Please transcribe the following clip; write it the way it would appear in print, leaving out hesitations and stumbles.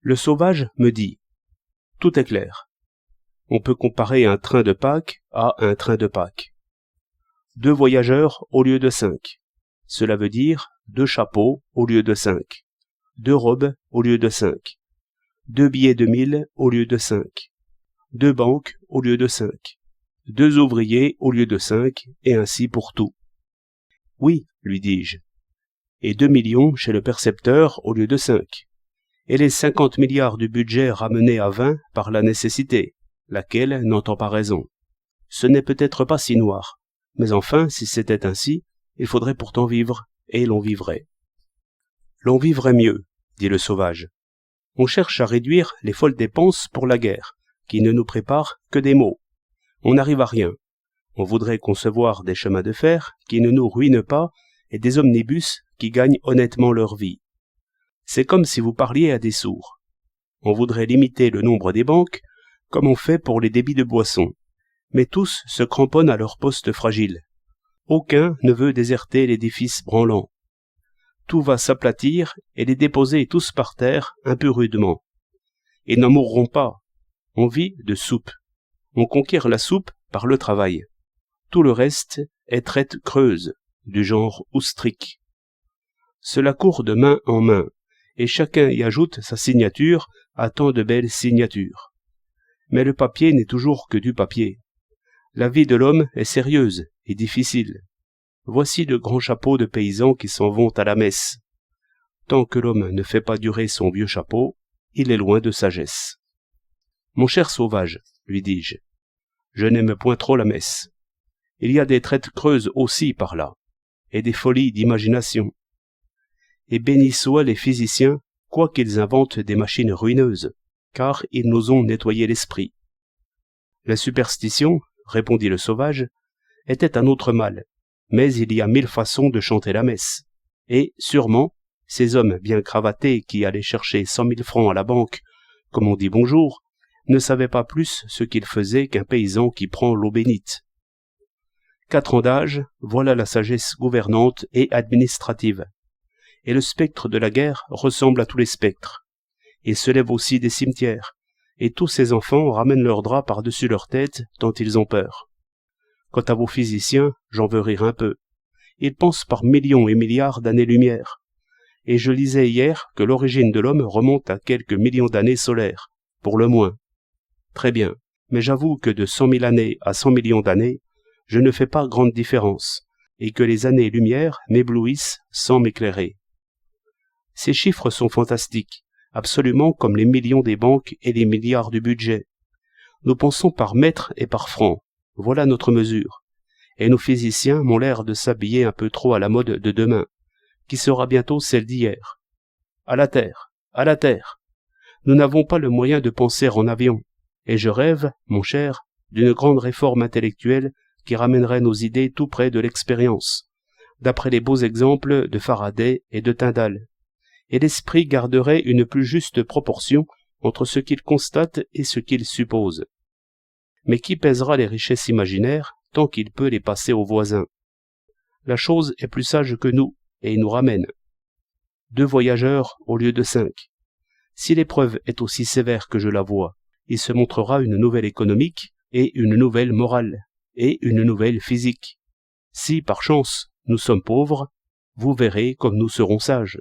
Le sauvage me dit « Tout est clair. On peut comparer un train de Pâques à un train de Pâques. 2 voyageurs au lieu de 5. Cela veut dire 2 chapeaux au lieu de 5. 2 robes au lieu de 5. 2 billets de 1000 au lieu de 5. 2 banques au lieu de 5. 2 ouvriers au lieu de 5, et ainsi pour tout. » Oui, lui dis-je. Et 2 millions chez le percepteur au lieu de 5. Et les 50 milliards du budget ramenés à 20 par la nécessité, laquelle n'entend pas raison. Ce n'est peut-être pas si noir, mais enfin, si c'était ainsi, il faudrait pourtant vivre, et l'on vivrait. L'on vivrait mieux, dit le sauvage. On cherche à réduire les folles dépenses pour la guerre, qui ne nous prépare que des maux. On n'arrive à rien. On voudrait concevoir des chemins de fer qui ne nous ruinent pas et des omnibus qui gagnent honnêtement leur vie. C'est comme si vous parliez à des sourds. On voudrait limiter le nombre des banques, comme on fait pour les débits de boissons, mais tous se cramponnent à leur poste fragile. Aucun ne veut déserter l'édifice branlant. Tout va s'aplatir et les déposer tous par terre un peu rudement. Ils n'en mourront pas. On vit de soupe. On conquiert la soupe par le travail. Tout le reste est traite creuse, du genre oustrique. Cela court de main en main, et chacun y ajoute sa signature à tant de belles signatures. Mais le papier n'est toujours que du papier. La vie de l'homme est sérieuse et difficile. Voici de grands chapeaux de paysans qui s'en vont à la messe. Tant que l'homme ne fait pas durer son vieux chapeau, il est loin de sagesse. Mon cher sauvage, lui dis-je, je n'aime point trop la messe. Il y a des traites creuses aussi par là, et des folies d'imagination. Et bénis soient les physiciens, quoiqu'ils inventent des machines ruineuses, car ils nous ont nettoyé l'esprit. La superstition, répondit le sauvage, était un autre mal, mais il y a 1000 façons de chanter la messe, et, sûrement, ces hommes bien cravatés qui allaient chercher 100 000 francs à la banque, comme on dit bonjour, ne savaient pas plus ce qu'ils faisaient qu'un paysan qui prend l'eau bénite. 4 ans d'âge, voilà la sagesse gouvernante et administrative. Et le spectre de la guerre ressemble à tous les spectres. Il se lève aussi des cimetières, et tous ces enfants ramènent leurs draps par-dessus leur tête tant ils ont peur. Quant à vos physiciens, j'en veux rire un peu. Ils pensent par millions et milliards d'années-lumière. Et je lisais hier que l'origine de l'homme remonte à quelques millions d'années solaires, pour le moins. Très bien, mais j'avoue que de 100 000 années à 100 millions d'années, je ne fais pas grande différence, et que les années-lumière m'éblouissent sans m'éclairer. Ces chiffres sont fantastiques, absolument comme les millions des banques et les milliards du budget. Nous pensons par mètres et par francs, voilà notre mesure. Et nos physiciens m'ont l'air de s'habiller un peu trop à la mode de demain, qui sera bientôt celle d'hier. À la terre, à la terre. Nous n'avons pas le moyen de penser en avion, et je rêve, mon cher, d'une grande réforme intellectuelle qui ramènerait nos idées tout près de l'expérience, d'après les beaux exemples de Faraday et de Tyndall. Et l'esprit garderait une plus juste proportion entre ce qu'il constate et ce qu'il suppose. Mais qui pèsera les richesses imaginaires tant qu'il peut les passer aux voisins? La chose est plus sage que nous, et il nous ramène. 2 voyageurs au lieu de 5. Si l'épreuve est aussi sévère que je la vois, il se montrera une nouvelle économique, et une nouvelle morale, et une nouvelle physique. Si, par chance, nous sommes pauvres, vous verrez comme nous serons sages.